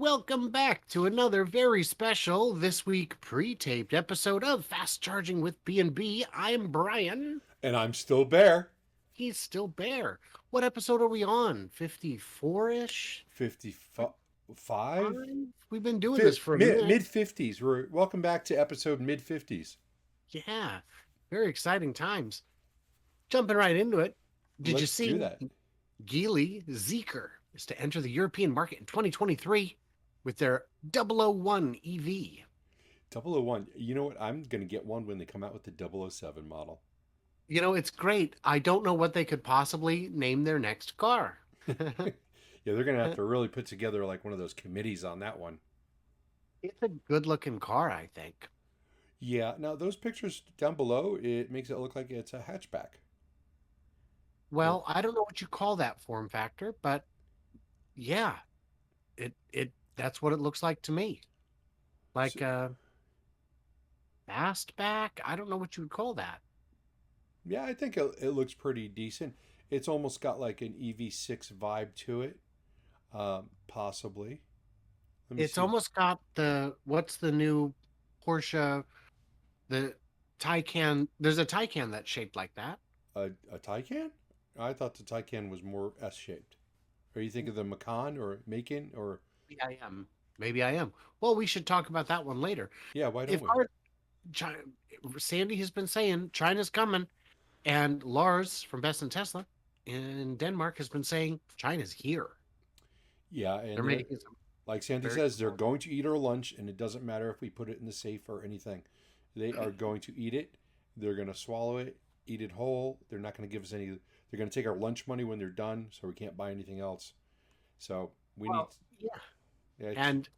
welcome back to another very special this week pre-taped episode of Fast Charging with BnB. I'm Brian. And I'm still Bear. He's still Bear. What episode are we on? 54-ish? 55? We've been doing this for a minute. Mid 50s. We're welcome back to episode mid 50s. Yeah, very exciting times. Jumping right into it. Did you Let's do see that. Geely Zeekr is to enter the European market in 2023 with their 001 EV? 001. You know what? I'm going to get one when they come out with the 007 model. You know, it's great. I don't know what they could possibly name their next car. Yeah, they're going to have to really put together like one of those committees on that one. It's a good looking car, I think. Yeah, now those pictures down below, it makes it look like it's a hatchback. Yeah. Well, I don't know what you call that form factor, but yeah, it that's what it looks like to me. So, Like a fastback. I don't know what you would call that. yeah, I think it looks pretty decent. It's almost got like an EV6 vibe to it, possibly. Let me It's see. almost got the what's the new Porsche, the Taycan. There's a Taycan that's shaped like that. A Taycan? I thought the Taycan was more S-shaped. Are you thinking of the Macan or Macon or Maybe I am. Maybe I am. Well, we should talk about that one later. yeah? Why don't If we? our Sandy has been saying China's coming, and Lars from Best in Tesla in Denmark has been saying China's here. Yeah, They're and they're making some like Sandy very says, they're cool. going to eat our lunch, and it doesn't matter if we put it in the safe or anything. They are going to eat it. They're going to swallow it, eat it whole. They're not going to give us any. They're going to take our lunch money when they're done, so we can't buy anything else. So we need. Well, yeah. Yeah, And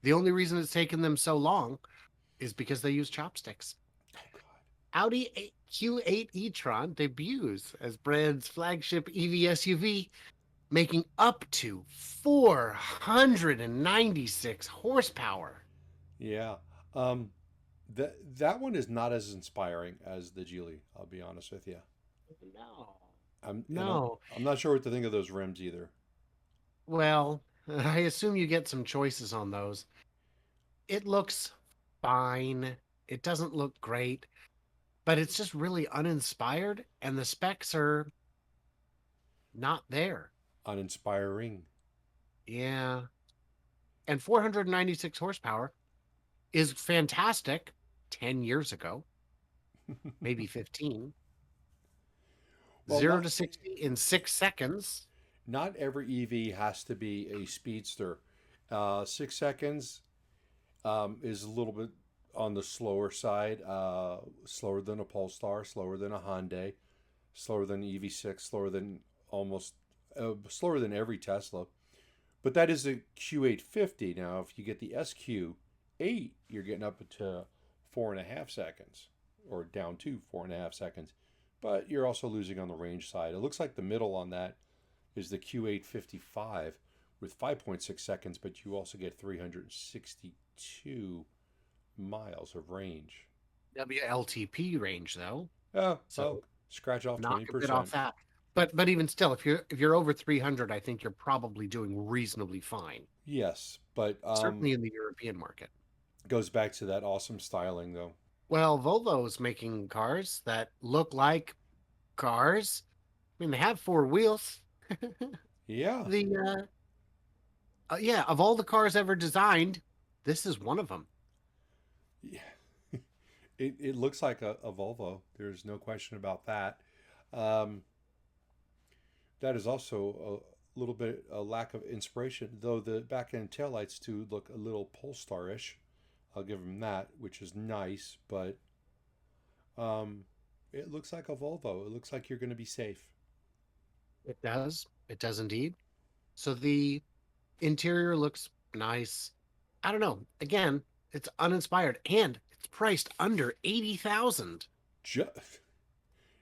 the only reason it's taken them so long is because they use chopsticks. oh God. Audi Q8 e-tron debuts as brand's flagship EV SUV, making up to 496 horsepower. Yeah. Um, that one is not as inspiring as the Geely. I'll be honest with you. No, I'm no. I'm not sure what to think of those rims either. Well, I assume you get some choices on those. It looks fine. It doesn't look great, but it's just really uninspired, and the specs are not there. Uninspiring. Yeah. And 496 horsepower is fantastic 10 years ago, maybe 15. Well, 0 to 60 in 6 seconds. not every EV has to be a speedster. 6 seconds is a little bit on the slower side, slower than a Polestar, slower than a Hyundai, slower than EV6, slower than almost slower than every Tesla. But that is a Q850. Now, if you get the SQ8, you're getting up to 4.5 seconds, or down to 4.5 seconds. But you're also losing on the range side. It looks like the middle on that is the Q855 with 5.6 seconds, but you also get 362 miles of range. WLTP range though. Oh, well, So scratch off knock a bit off 20%. that. But even still, if you're over 300, I think you're probably doing reasonably fine. Yes, but Certainly in the European market. goes back to that awesome styling, though. Well, Volvo's making cars that look like cars. I mean, they have four wheels. Yeah, The yeah, of all the cars ever designed, this is one of them. yeah. It looks like a Volvo. There's no question about that. Um, that is also a little bit a lack of inspiration, though the back end taillights do look a little Polestar-ish. I'll give them that, which is nice, but um, it looks like a Volvo. It looks like you're going to be safe. It does. It does indeed. So the interior looks nice. I don't know. Again, it's uninspired and it's priced under 80,000 Just,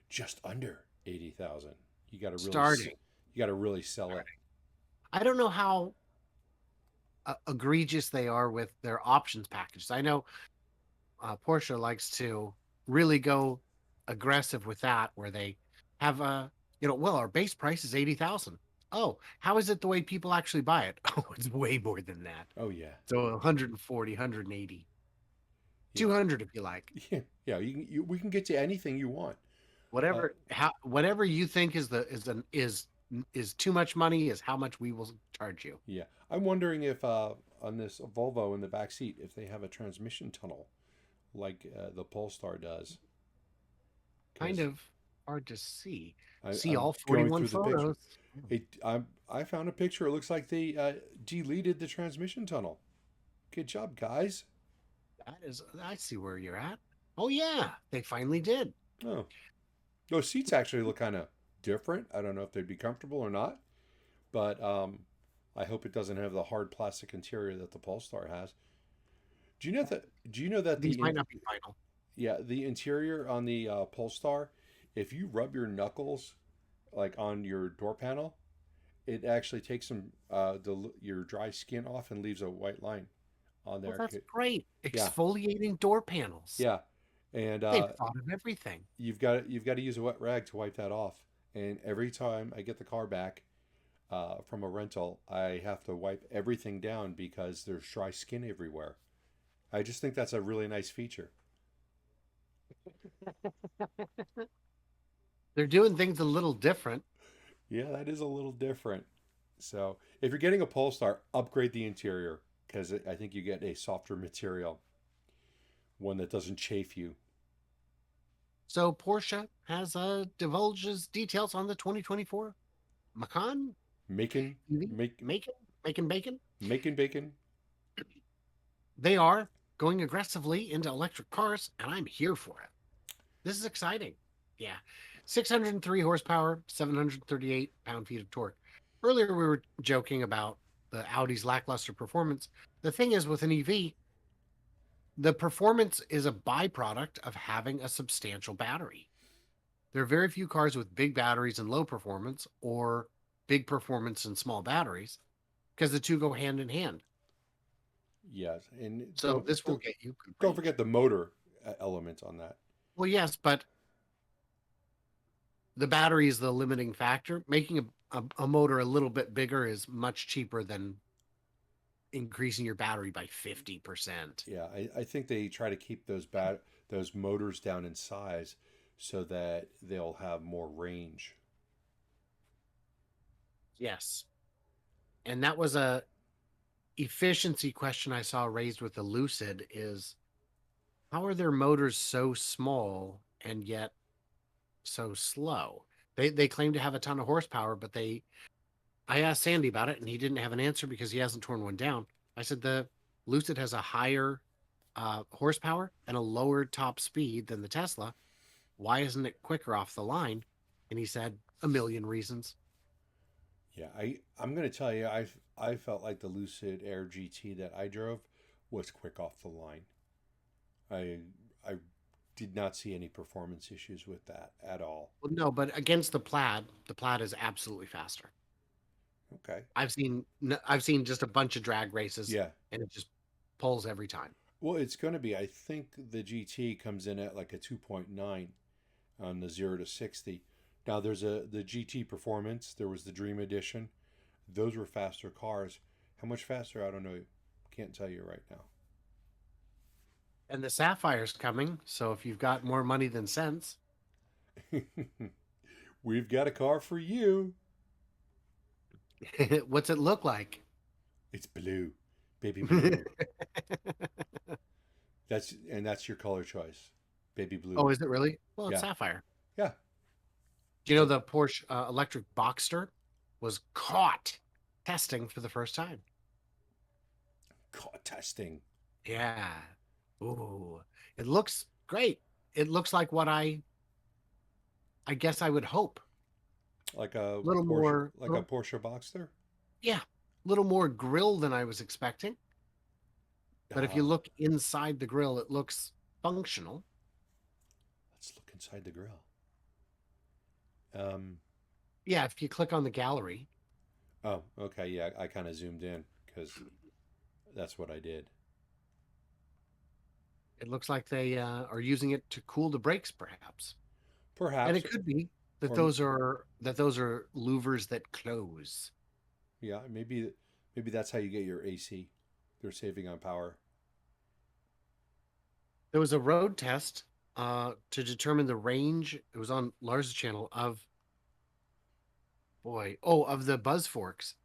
just under 80,000. You got to really, starting. you got to really sell it. I don't know how egregious they are with their options packages. I know Porsche likes to really go aggressive with that, where they have a, well, our base price is 80,000. Oh, how is it the way people actually buy it? Oh, it's way more than that. Oh yeah, So 140, 180, yeah, 200 if you like. yeah, yeah. We can get you anything you want. Uh, Whatever you think is too much money is how much we will charge you. yeah, I'm wondering if on this Volvo in the back seat, if they have a transmission tunnel like the Polestar does, Kind because of hard to see. See I'm all going 41 through the picture. photos. I found a picture. It looks like they deleted the transmission tunnel. Good job, guys. That is, I see where you're at. Oh yeah, they finally did. Oh, those seats actually look kind of different. I don't know if they'd be comfortable or not, but I hope it doesn't have the hard plastic interior that the Polestar has. Do you know that? Do you know that These might not be final. yeah, the interior on the Polestar, if you rub your knuckles like on your door panel, it actually takes some your dry skin off and leaves a white line on Well, there. that's great. Yeah, Exfoliating door panels. yeah, and They've thought of everything. you've got to use a wet rag to wipe that off. And every time I get the car back from a rental, I have to wipe everything down because there's dry skin everywhere. I just think that's a really nice feature. They're doing things a little different. Yeah, that is a little different. So if you're getting a Polestar, upgrade the interior because I think you get a softer material, one that doesn't chafe you. So Porsche has divulges details on the 2024 Macan Making, EV, make, making bacon. making bacon. They are going aggressively into electric cars, and I'm here for it. This is exciting. Yeah. 603 horsepower, 738 pound-feet of torque. Earlier, we were joking about the Audi's lackluster performance. The thing is, with an EV, the performance is a byproduct of having a substantial battery. There are very few cars with big batteries and low performance, or big performance and small batteries, because the two go hand in hand. Yes, and So this will get you good don't range. forget the motor element on that. Well, yes, but the battery is the limiting factor. Making a motor a little bit bigger is much cheaper than increasing your battery by 50%. Yeah, I think they try to keep those motors down in size so that they'll have more range. Yes. And that was a efficiency question I saw raised with the Lucid is how are their motors so small and yet so slow? They claim to have a ton of horsepower, but I asked Sandy about it and he didn't have an answer because he hasn't torn one down. I said the Lucid has a higher horsepower and a lower top speed than the Tesla. Why isn't it quicker off the line? And he said a million reasons. Yeah, I'm gonna tell you, I felt like the Lucid Air GT that I drove was quick off the line. I I did not see any performance issues with that at all. Well, no, but against the Plaid is absolutely faster. Okay. I've seen just a bunch of drag races Yeah. and it just pulls every time. Well, it's going to be. I think the GT comes in at like a 2.9 on the 0 to 60. Now there's the GT Performance. There was the Dream Edition. Those were faster cars. How much faster? I don't know. Can't tell you right And the Sapphire's coming, so if you've got more money than sense, now. We've got a car for you. what's it look like? It's blue, baby blue. That's your color choice, baby blue. Oh, is it really? Well, it's Yeah, Sapphire. yeah. Do you know the Porsche electric Boxster was caught testing for the first time? Car testing. Yeah. Ooh, it looks great. It looks like what I guess I would hope. Like a A little Porsche, more, like a Porsche Boxster. yeah, a little more grill than I was expecting. But if you Ah, look inside the grill, it looks functional. let's look inside the grill. Um. Yeah, if you click on the gallery, Oh, okay. Yeah, I kind of zoomed in because that's what I did. it looks like they are using it to cool the brakes, perhaps. And Perhaps. it could be. that Or those are louvers that close. yeah, maybe that's how you get your AC. They're saving on power. There was a road test to determine the range. It was on Lars' channel of the Buzz Forks,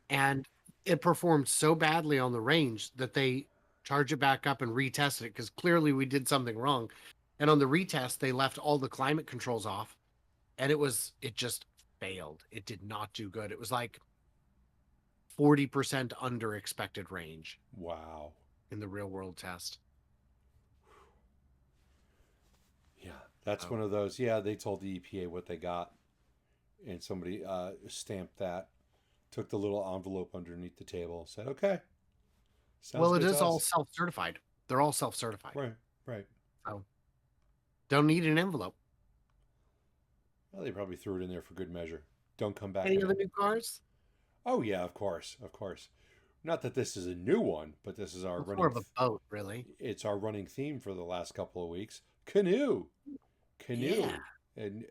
and it performed so badly on the range that they charge it back up and retested it because clearly we did something wrong. And on the retest, they left all the climate controls off, and it just failed. It did not do good. It was like 40% under expected range Wow. in the real world test. Yeah, that's Oh. one of those. Yeah, they told the EPA what they got, and somebody stamped that, took the little envelope underneath the table, said, "Okay, sounds Well, it good to is all us." self-certified. They're all self-certified. Right, right. So don't need an envelope. Well, they probably threw it in there for good measure. Don't come back Any and other new cars? oh yeah, of course, of course. Not that this is a new one, but this is our It's more running. of a boat, really. It's our running theme for the last couple of weeks. Canoe, Yeah. canoe, and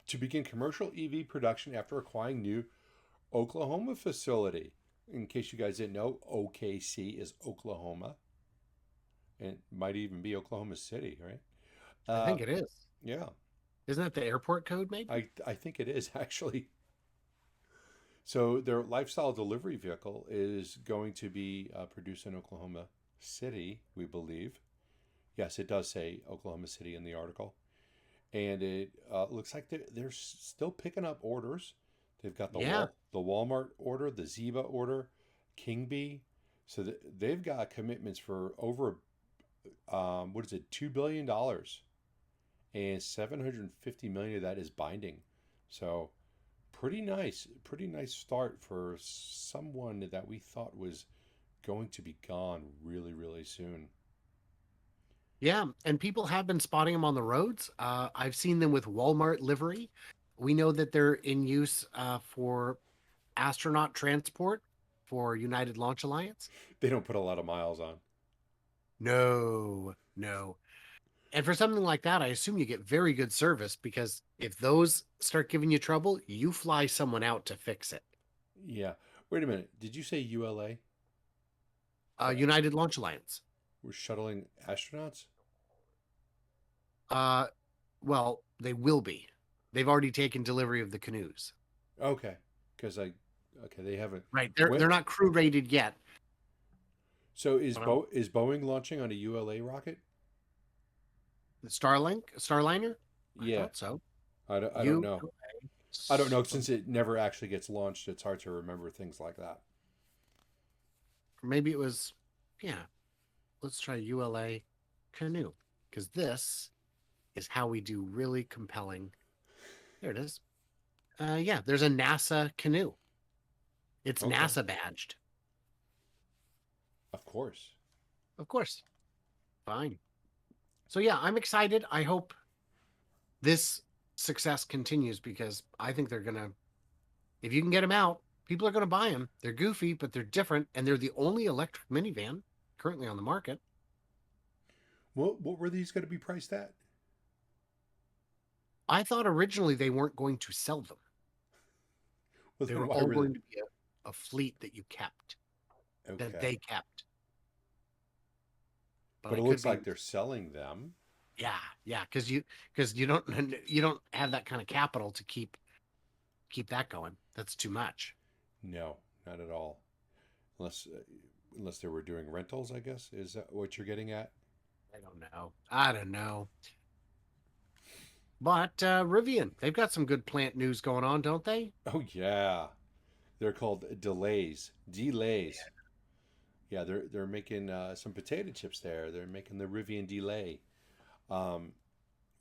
to begin commercial EV production after acquiring new Oklahoma facility. In case you guys didn't know, OKC is Oklahoma, and it might even be Oklahoma City, right? I think it is. Yeah, Isn't that the airport code, maybe? I think it is actually. So their lifestyle delivery vehicle is going to be produced in Oklahoma City, we believe. Yes, it does say Oklahoma City in the article, and it looks like they're still picking up orders. They've got Yeah. the Walmart order, the Zeba order, King Bee. So they've got commitments for over what is it, $2 billion, and 750 million of that is binding. So pretty nice start for someone that we thought was going to be gone really, really soon. Yeah. And people have been spotting them on the roads. I've seen them with Walmart livery. We know that they're in use for astronaut transport for United Launch Alliance. They don't put a lot of miles on. No, no. And for something like that, I assume you get very good service because if those start giving you trouble, you fly someone out to fix it. Yeah. Wait a minute. Did you say ULA? United Launch Alliance. We're shuttling astronauts? Uh, well, they will be. They've already taken delivery of the canoes. Okay. Because okay, they haven't. Right. They're When, they're not crew rated yet. so is But I'm Is Boeing launching on a ULA rocket? the Starliner. I Yeah. thought so. I don't know. I don't know Or since it never actually gets launched. It's hard to remember things like that. maybe it was. Yeah. Let's try ULA canoe because this is how we do really compelling. There it is. Yeah. There's a NASA canoe. It's Okay. NASA badged, Of course. of course. Fine. So yeah, I'm excited. I hope this success continues because I think they're gonna. If you can get them out, people are gonna buy them. They're goofy, but they're different, and they're the only electric minivan currently on the market. What were these going to be priced at? I thought originally they weren't going to sell them. Well, They then were why all were they? going to be a fleet that you kept, that Okay. they kept. But But I it could looks be, like they're selling them. yeah, because you don't have that kind of capital to keep that going. That's too much. No, not at all. Unless unless they were doing rentals, I guess. Is that what you're getting at? I don't know. I don't know. But Rivian, they've got some good plant news going on, don't they? Oh yeah. They're called delays. Delays. Yeah, they're making some potato chips there. They're making the Rivian delay, um,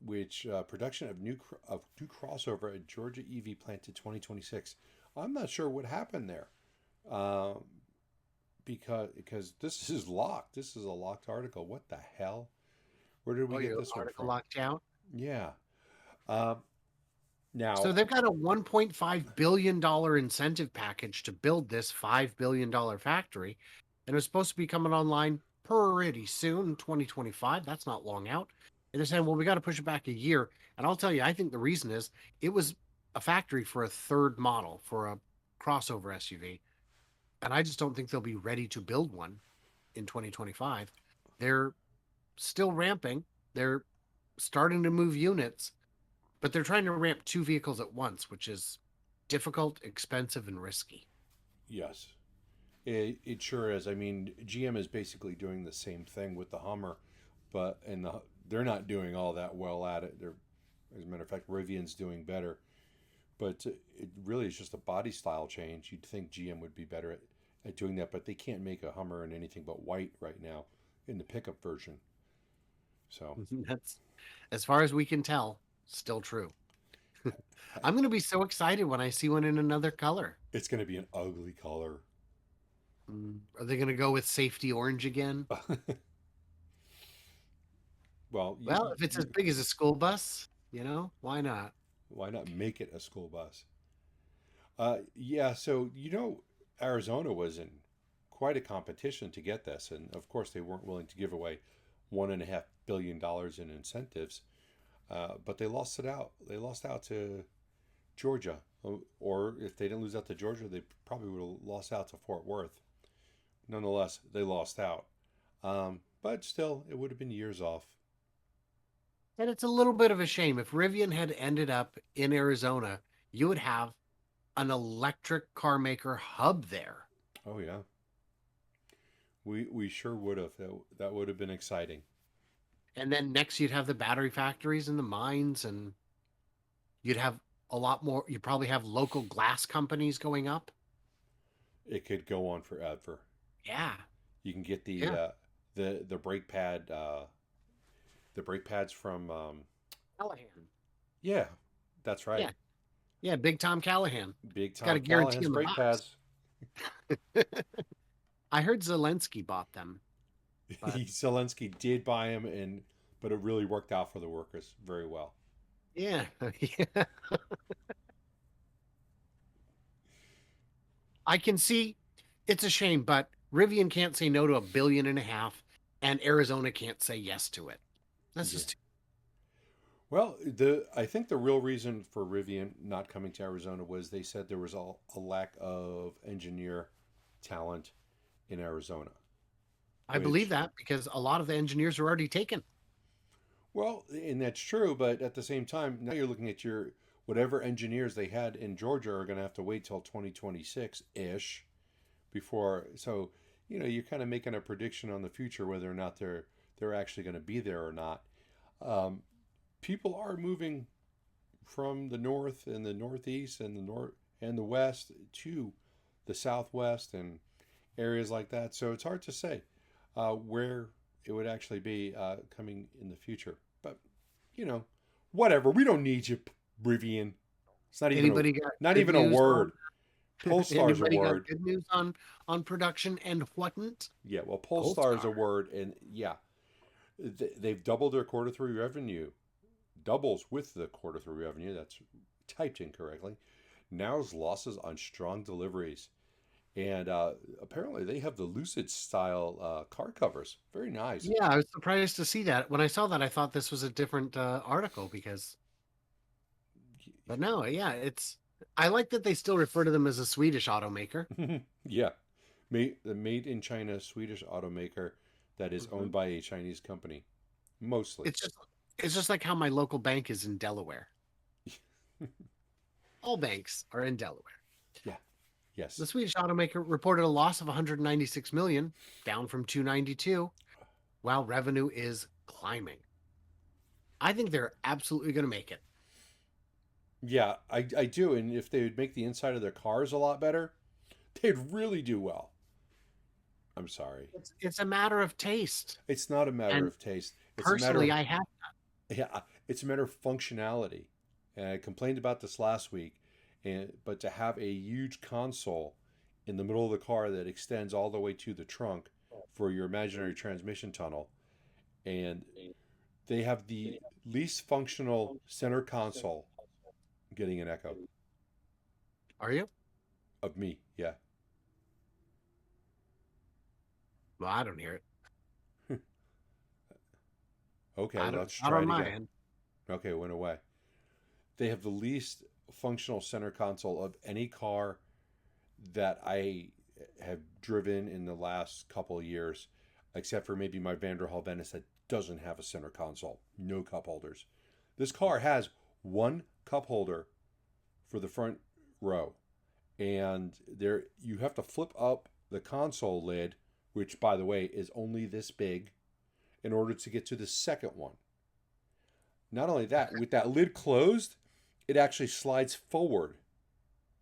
which production of new crossover at Georgia EV plant to 2026. I'm not sure what happened there, um, because this is locked. This is a locked article. What the hell? Where did we Oh, get your this one article from? locked out. Yeah. Um, So now, they've got a $1.5 billion incentive package to build this $5 billion factory, and it's supposed to be coming online pretty soon, 2025. That's not long out. And they're saying, well, we got to push it back a year. And I'll tell you, I think the reason is it was a factory for a third model for a crossover SUV. And I just don't think they'll be ready to build one in 2025. They're still ramping. They're starting to move units, but they're trying to ramp two vehicles at once, which is difficult, expensive, and risky. Yes, it sure is. I mean, GM is basically doing the same thing with the Hummer, but they're not doing all that well at it. As a matter of fact, Rivian's doing better, but it really is just a body style change. You'd think GM would be better at doing that, but they can't make a Hummer in anything but white right now in the pickup version. So That's, as far as we can tell, still true. I'm going to be so excited when I see one in another color. it's going to be an ugly color. Are they going to go with safety orange again? Well, Well, if it's as big as a school bus, why not? why not make it a school bus? Yeah, so Arizona was in quite a competition to get this, and of course they weren't willing to give away $1.5 billion in incentives, but they lost it out. They lost out to Georgia, or if they didn't lose out to Georgia, they probably would have lost out to Fort Worth. Nonetheless, they lost out, but still, it would have been years off. And it's a little bit of a shame. If Rivian had ended up in Arizona, you would have an electric car maker hub there. Oh yeah, we sure would have. That would have been exciting. And then next you'd have the battery factories and the mines, and you'd have a lot more. You probably have local glass companies going up. It could go on forever. Yeah. You can get Yeah. the brake pads from Callahan. yeah, that's right. Yeah. Yeah. Big Tom Callahan. Big Got Tom a guarantee Callahan's in the brake box. pads. I heard Zelensky bought them, but Zelensky did buy them, but it really worked out for the workers very well. yeah. Yeah. I can see it's a shame, but Rivian can't say no to $1.5 billion, and Arizona can't say yes to it. That's Yeah. just Well, I think the real reason for Rivian not coming to Arizona was they said there was a lack of engineer talent in Arizona, I believe which that because a lot of the engineers are already taken. well, and that's true, but at the same time, now you're looking at your whatever engineers they had in Georgia are going to have to wait till 2026 ish before. So, you're kind of making a prediction on the future whether or not they're actually going to be there or not. Um, People are moving from the north and the northeast and the north and the west to the southwest and areas like that. So it's hard to say where it would actually be coming in the future. But you know, whatever. We don't need you, Rivian. It's Anybody got not good even a news on word. Polestar's a anybody got word. good news on production and whatnot? Yeah, well, Polestar is a Polestar. word, and yeah, they've doubled their quarter three revenue. Doubles with the quarter three revenue. That's typed incorrectly. Now's losses on strong deliveries. And apparently they have the Lucid style car covers. Very nice. Yeah, I was surprised to see that. When I saw that, I thought this was a different article but no, yeah, it's. I like that they still refer to them as a Swedish automaker. Yeah. The made in China Swedish automaker that is Mhm. owned by a Chinese company, mostly. It's just like how my local bank is in Delaware. All banks are in Delaware. Yeah. The Yes. Swedish automaker reported a loss of 196 million, down from 292, while revenue is climbing. I think they're absolutely going to make it. Yeah, I do. And if they would make the inside of their cars a lot better, they'd really do well. I'm sorry. It's a matter of taste. It's not a matter And of taste. It's a matter personally, of I have. yeah, it's a matter of functionality. And I complained about this last week, but to have a huge console in the middle of the car that extends all the way to the trunk for your imaginary transmission tunnel, and they have the least functional center console getting an echo Are you? of me. Yeah. Well, I don't hear it. Okay, I don't, let's not try on it my again. end. Okay, it went away. They have the least functional center console of any car that I have driven in the last couple of years, except for maybe my Vanderhall Venice that doesn't have a center console. No cup holders. This car has one cup holder for the front row, and there you have to flip up the console lid, which by the way is only this big, in order to get to the second one. Not only that, with that lid closed, it actually slides forward,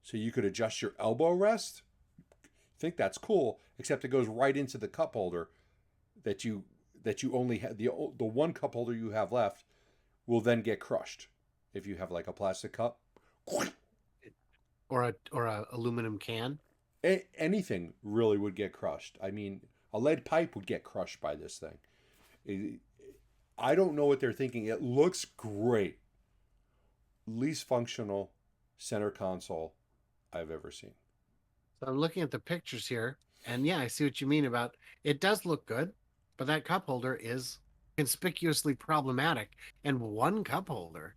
so you could adjust your elbow rest. Think that's cool, except it goes right into the cup holder that you only have the one cup holder you have left will then get crushed if you have like a plastic cup. Or a aluminum can. Anything really would get crushed. I mean, a lead pipe would get crushed by this thing. It, I don't know what they're thinking. It looks great. Least functional center console I've ever seen. So I'm looking at the pictures here, and yeah, I see what you mean about it does look good, but that cup holder is conspicuously problematic. And one cup holder.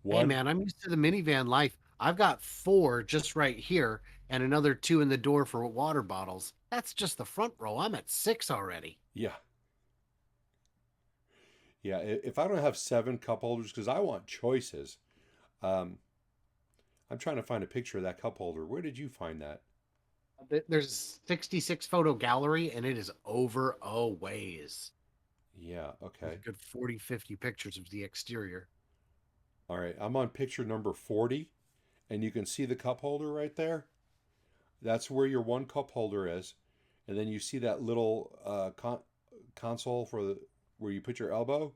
Hey One, man, I'm used to the minivan life. I've got four just right here and another two in the door for water bottles. That's just the front row. I'm at six already. yeah, yeah. If I don't have seven cup holders, because I want choices, um, I'm trying to find a picture of that cup holder. Where did you find that? There's 66 photo gallery and it is over a ways. Yeah, There's a okay. good 40, 50 pictures of the exterior. All right, I'm on picture number 40, and you can see the cup holder right there. That's where your one cup holder is, and then you see that little console for where you put your elbow.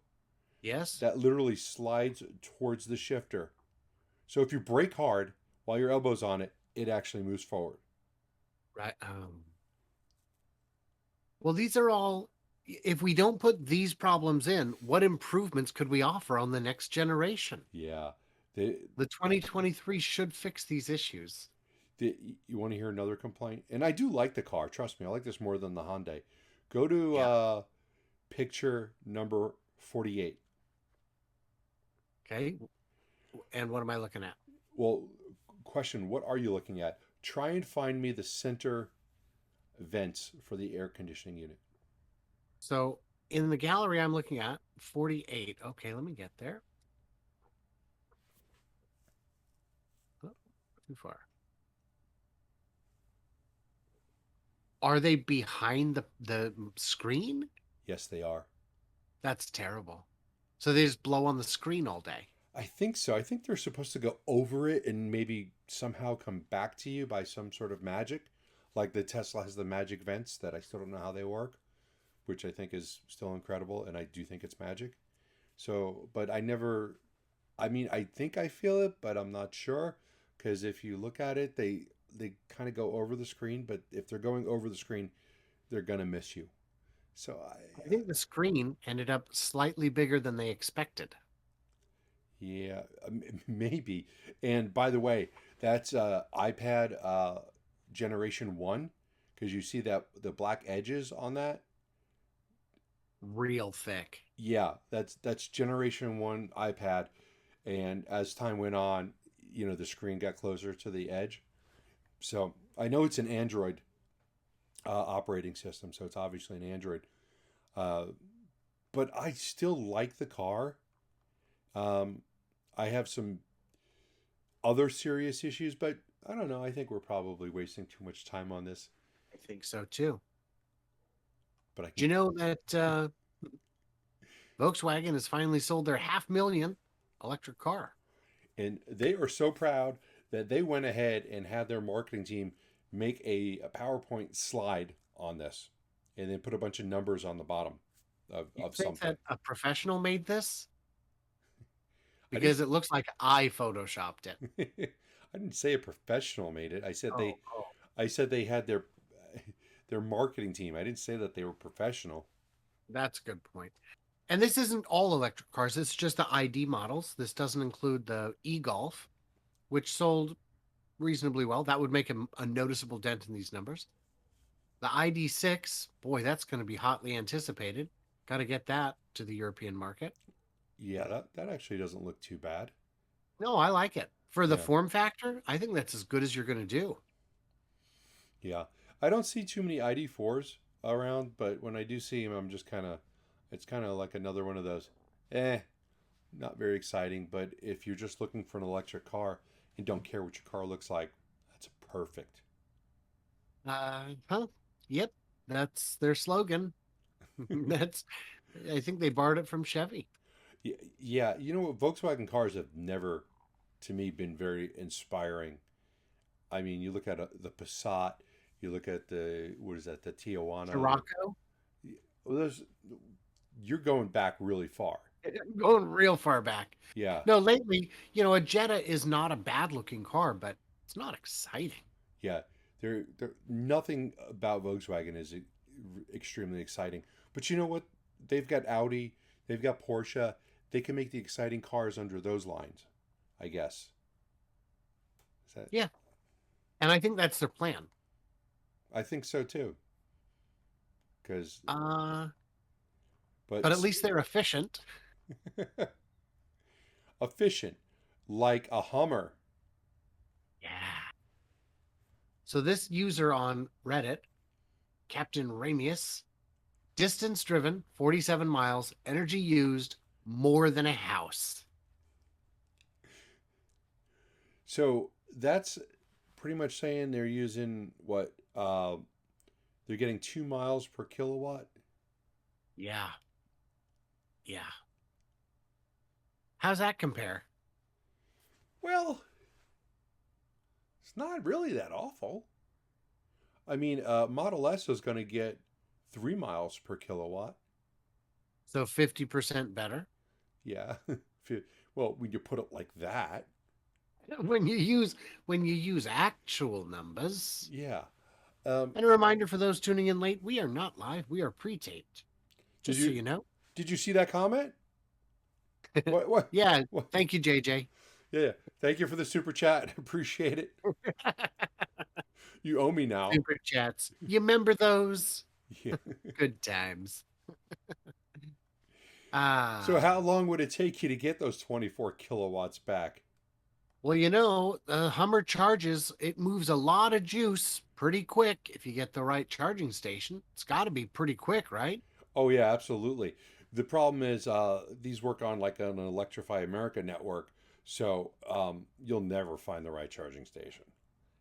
Yes? That literally slides towards the shifter. So if you brake hard while your elbow's on it, it actually moves forward. Right. Well, these are all, if we don't put these problems in, what improvements could we offer on the next generation? Yeah. The, The 2023 should fix these issues. you want to hear another complaint? And I do like the car. Trust me, I like this more than the Hyundai. Go to Yeah. picture number 48. Okay. And what am I looking at? Well, question, what are you looking at? Try and find me the center vents for the air conditioning unit. So in the gallery I'm looking at, 48. Okay, let me get there. Oh, too far. Are they behind the screen? Yes, they are. That's terrible. So they just blow on the screen all day. I think so. I think they're supposed to go over it and maybe somehow come back to you by some sort of magic. Like the Tesla has the magic vents that I still don't know how they work, which I think is still incredible. And I do think it's magic. So, but I never, I mean, I think I feel it, but I'm not sure. Because if you look at it, they kind of go over the screen. But if they're going over the screen, they're going to miss you. So I think the screen ended up slightly bigger than they expected. yeah, maybe. And by the way, that's iPad generation one, because you see that the black edges on that. Real thick. Yeah, that's generation one iPad, and as time went on, the screen got closer to the edge. So I know it's an Android operating system, so it's obviously an Android. Uh, but I still like the car. Um, I have some other serious issues, but I don't know. I think we're probably wasting too much time on this. I think so too. But I Do can, you know that Volkswagen has finally sold their 500,000 electric car? and they are so proud that they went ahead and had their marketing team make a PowerPoint slide on this, and then put a bunch of numbers on the bottom You of think something. that a professional made this? I didn't. Because it looks like I photoshopped it. I didn't say a professional made it. Oh, oh, I said they had their marketing team. I didn't say that they were professional. that's a good point. And this isn't all electric cars. It's just the ID models. This doesn't include the e-Golf, which sold reasonably well. That would make a noticeable dent in these numbers. The ID6, boy, that's going to be hotly anticipated. Got to get that. to the European market. Yeah, that actually doesn't look too bad. No, I like it. For the Yeah, form factor, I think that's as good as you're going to do. yeah. I don't see too many ID4s around, but when I do see them, I'm just kind of, it's kind of like another one of those, eh, not very exciting. But if you're just looking for an electric car and don't care what your car looks like, that's perfect. Huh? Yep, that's their slogan. That's, I think they borrowed it from Chevy. Yeah, yeah. You know what? Volkswagen cars have never, to me, been very inspiring. I mean, you look at the Passat, you look at the what is that, the Tijuana. Scirocco, Well, there's you're going back really far. going real far back. Yeah, No, lately, a Jetta is not a bad looking car, but it's not exciting. yeah. There nothing about Volkswagen is extremely exciting. But you know what? They've got Audi, they've got Porsche. They can make the exciting cars under those lines, I guess. Is that? Yeah, and I think that's their plan. I think so too. Because, Uh, but at but least they're efficient. efficient, like a Hummer. Yeah. So this user on Reddit, Captain Ramius, distance driven, 47 miles, energy used, more than a house. So that's pretty much saying they're using what? They're getting 2 miles per kilowatt. Yeah. Yeah. How's that compare? Well, it's not really that awful. I mean, Model S is going to get 3 miles per kilowatt. So 50% better. Yeah. Well, when you put it like that, When you use actual numbers. yeah. Um, And a reminder for those tuning in late, we are not live, we are pre-taped. did Just so you you know. did you see that comment? What what Yeah, what? thank you, JJ. Yeah. Thank you for the super chat. Appreciate it. You owe me now. Super chats. You remember those? Yeah. Good times. So how Ah. long would it take you to get those 24 kilowatts back? Well, the Hummer charges, it moves a lot of juice pretty quick if you get the right charging station. It's got to be pretty quick, right? Oh yeah, absolutely. The problem is these work on like an Electrify America network, so you'll never find the right charging station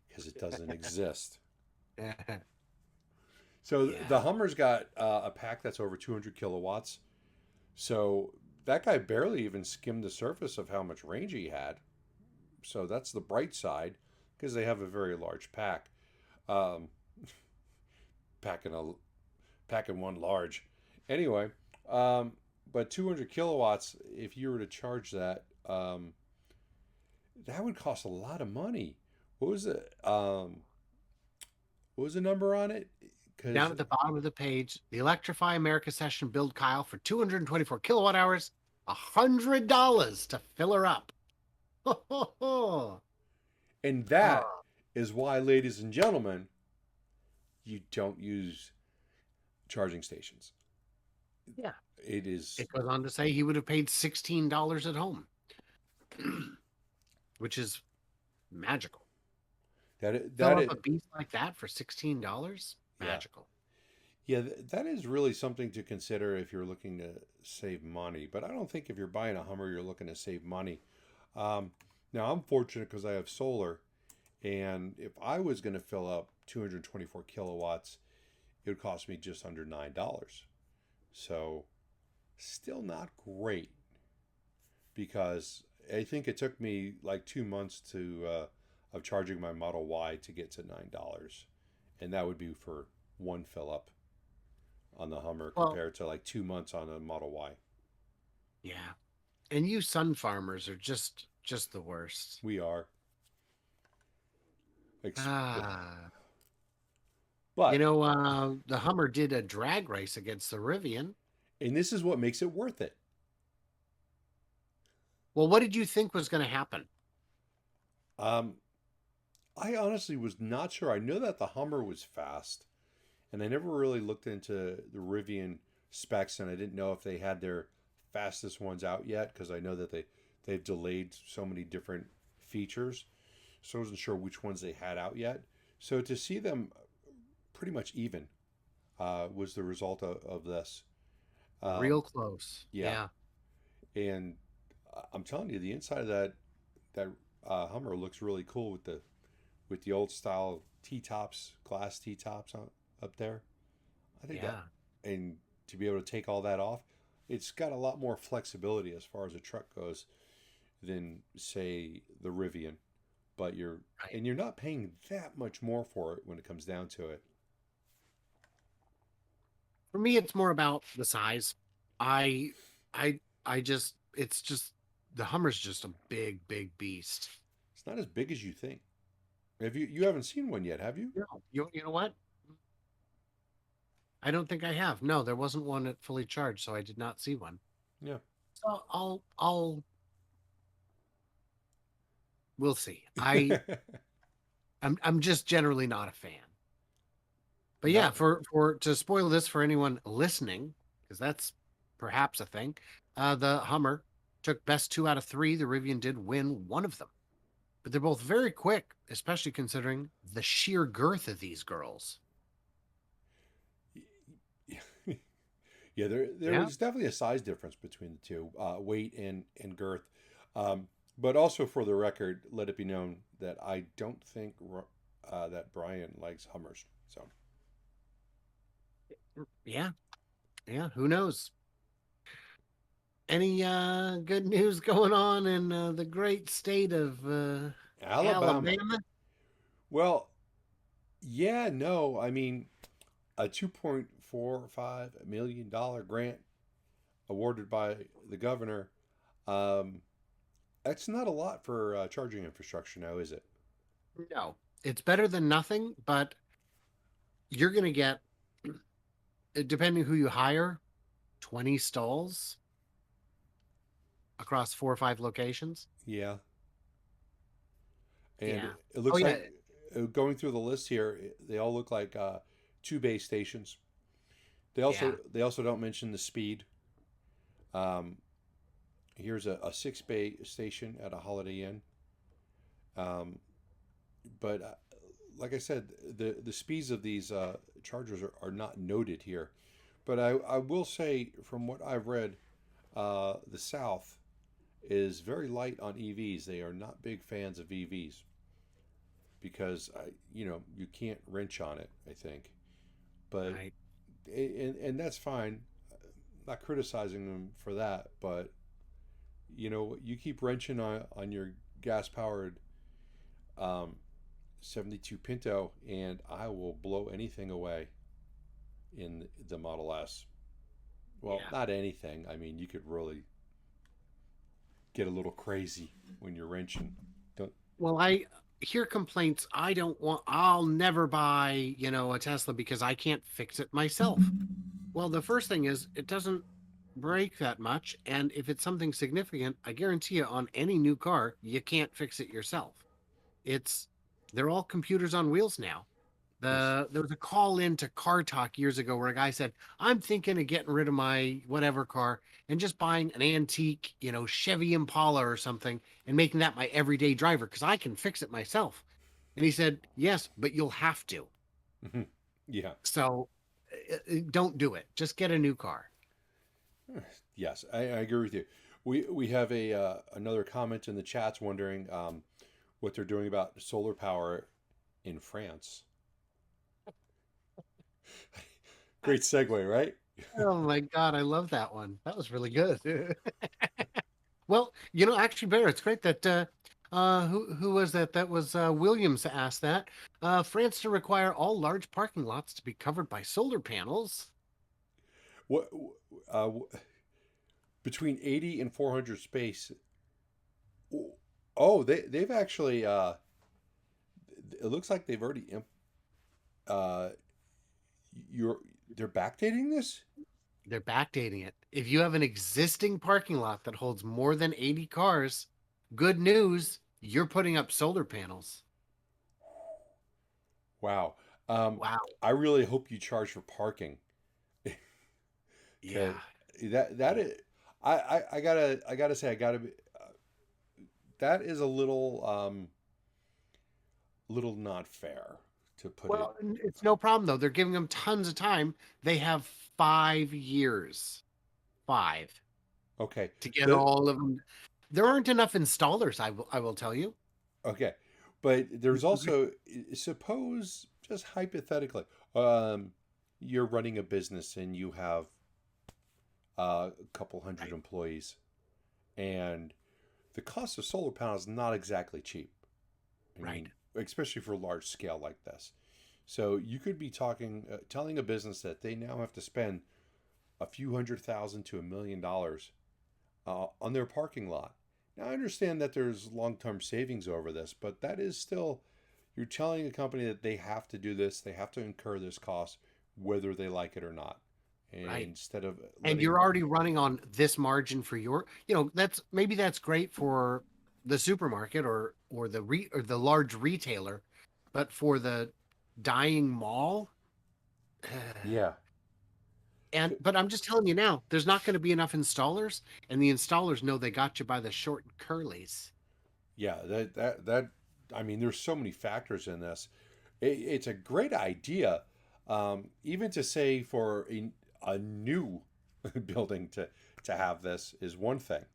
because it doesn't exist. So Yeah. the Hummer's got a pack that's over 200 kilowatts. So that guy barely even skimmed the surface of how much range he had. So that's the bright side because they have a very large pack. Um, packing a packing one large. Anyway, um, but 200 kilowatts, if you were to charge that, that would cost a lot of money. What was it? What was the number on it? Down Because at the bottom of the page, the Electrify America session build Kyle for 224 kilowatt hours, $100 to fill her up. Oh, and that is why, ladies and gentlemen, you don't use charging stations. yeah. It is It goes on to say he would have paid $16 at home, which is magical. Fill that up a is beast like that for $16? yeah. Magical. Yeah, that is really something to consider if you're looking to save money. But I don't think if you're buying a Hummer, you're looking to save money. Um, Now, I'm fortunate because I have solar, and if I was going to fill up 224 kilowatts, it would cost me just under $9. So, still not great because I think it took me like 2 months of charging my Model Y to get to $9, and that would be for one fill up on the Hummer Well, compared to like 2 months on a Model Y. yeah. And you sun farmers are just the worst. We are. Ah. But, The Hummer did a drag race against the Rivian. and this is what makes it worth it. Well, what did you think was going to happen? Um, I honestly was not sure. I know that the Hummer was fast, and I never really looked into the Rivian specs, and I didn't know if they had their fastest ones out yet because I know that they've delayed so many different features, so I wasn't sure which ones they had out yet. So to see them pretty much even was the result of this. Real close. Yeah, Yeah. and I'm telling you, the inside of that Hummer looks really cool with the old style T tops, glass T tops on up there. I think that, Yeah. and to be able to take all that off, it's got a lot more flexibility as far as a truck goes than say the Rivian. But Right. you're not paying that much more for it when it comes down to it. For me, it's more about the size. I, I, I just, it's just, the Hummer's just a big, big beast. It's not as big as you think. Have you haven't seen one yet, have you? No, you know what? I don't think I have. No, there wasn't one at fully charged, so I did not see one. Yeah. So we'll see. I'm just generally not a fan. But yeah, Not for to spoil this for anyone listening, because that's perhaps a thing, the Hummer took best 2 out of 3. The Rivian did win one of them. But they're both very quick, especially considering the sheer girth of these girls. yeah, there Yeah. was definitely a size difference between the two, weight and girth. But also for the record, let it be known that I don't think that Brian likes Hummers. So Yeah. Yeah. Who knows? Any good news going on in the great state of Alabama. Alabama? Well, yeah, no, I mean a $2.45 million grant awarded by the governor. Um, that's not a lot for charging infrastructure now, is it? No. It's better than nothing, but you're going to get, depending who you hire, 20 stalls across 4 or 5 locations. Yeah. And Yeah. it Oh looks yeah. like going through the list here, they all look like two base stations. Yeah. They also don't mention the speed. Um, here's a 6 bay station at a Holiday Inn. Um, but like I said, the speeds of these chargers are not noted here. But I will say, from what I've read, the South is very light on EVs. They are not big fans of EVs because you can't wrench on it. I think, but Right. and that's fine. Not criticizing them for that, but you keep wrenching on your gas powered um, 72 Pinto, and I will blow anything away in the Model S. Well, Yeah. not anything. I mean, you could really get a little crazy when you're wrenching. Don't. Well, I hear complaints. I'll never buy, a Tesla because I can't fix it myself. Well, the first thing is it doesn't break that much. And if it's something significant, I guarantee you on any new car, you can't fix it yourself. It's they're all computers on wheels now. This. There was a call in to Car Talk years ago where a guy said, "I'm thinking of getting rid of my whatever car and just buying an antique, Chevy Impala or something and making that my everyday driver because I can fix it myself." And he said, "Yes, but you'll have to. Yeah. So don't do it. Just get a new car." Yes, I agree with you. We have a another comment in the chats wondering what they're doing about solar power in France. Great segue, right? Oh my God, I love that one. That was really good. Well, actually, Bear, it's great that who was that? That was Williams asked that. France to require all large parking lots to be covered by solar panels. What uh, between 80 and 400 space? Oh, they've actually it looks like they've already uh you're they're backdating this? They're backdating it. If you have an existing parking lot that holds more than 80 cars, good news, you're putting up solar panels. Wow. Um Wow. I really hope you charge for parking Yeah. Cause that Yeah. is, I gotta say, I gotta be, that is a little not fair, to put it. Well, it's no problem though. They're giving them tons of time. They have 5 years, five, Okay. to get The all of them. There aren't enough installers. I will tell you. Okay, but there's also, suppose, just hypothetically, um, you're running a business and you have a couple hundred Right. employees, and the cost of solar panels is not exactly cheap. I Right. mean, especially for large scale like this. So you could be telling a business that they now have to spend a few $100,000 to $1 million on their parking lot. Now, I understand that there's long term savings over this, but that is still, you're telling a company that they have to do this, they have to incur this cost, whether they like it or not. And Right. instead of And letting, you're already running on this margin for your, that's maybe that's great for the supermarket or the large retailer, but for the dying mall, yeah, but I'm just telling you now, there's not going to be enough installers, and the installers know they got you by the short and curlies. yeah, I mean, there's so many factors in this. It's a great idea, even to say for a new building to have this is one thing,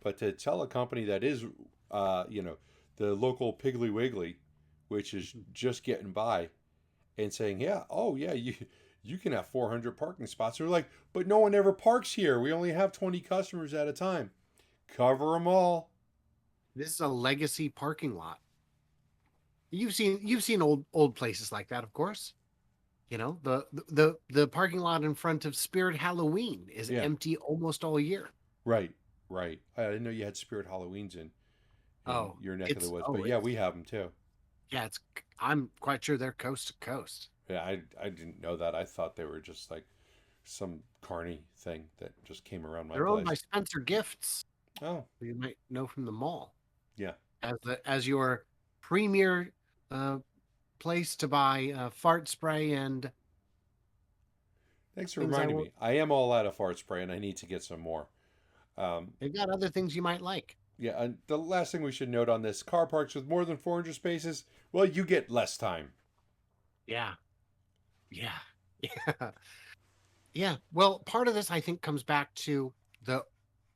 but to tell a company that is, you know, the local Piggly Wiggly, which is just getting by, and saying, yeah, oh yeah, you can have 400 parking spots. They're like, but no one ever parks here. We only have 20 customers at a time. Cover them all. This is a legacy parking lot. You've seen old places like that, of course. The parking lot in front of Spirit Halloween is Yeah, empty almost all year. right, right. I didn't know you had Spirit Halloweens in Oh, your neck of the woods, but yeah, it's we have them too. yeah, it's I'm quite sure they're coast to coast. Yeah, I didn't know that. I thought they were just like some carny thing that just came around my They're owned by place. Spencer Gifts, Oh, who you might know from the mall, yeah. as your premier uh, place to buy fart spray and Thanks for things I reminding won't. me. I am all out of fart spray and I need to get some more. Um, They've got other things you might like. yeah, and the last thing we should note on this, car parks with more than 400 spaces, well, you get less time. Yeah, yeah, yeah, yeah. Well, part of this I think comes back to the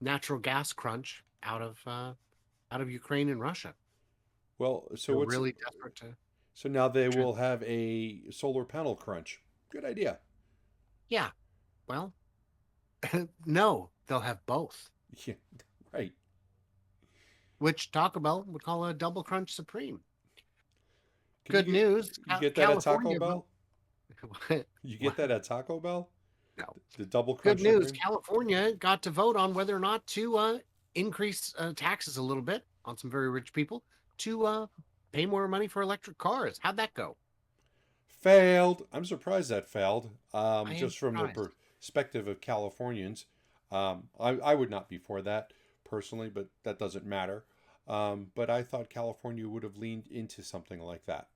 natural gas crunch out of Ukraine and Russia. Well, so They're what's really desperate to. so now they Trans- will have a solar panel crunch. Good idea. yeah. Well, no, they'll have both, Yeah, right. which Taco Bell would call a double crunch supreme. Can Good news, you get that at Taco California vote. Bell? You get What? that at Taco Bell? No. The double Good crunch news, supreme? California got to vote on whether or not to increase taxes a little bit on some very rich people to pay more money for electric cars. How'd that go? Failed. I'm surprised that failed. I am Just from the surprised. perspective of Californians, I would not be for that personally, but that doesn't matter. But I thought California would have leaned into something like that.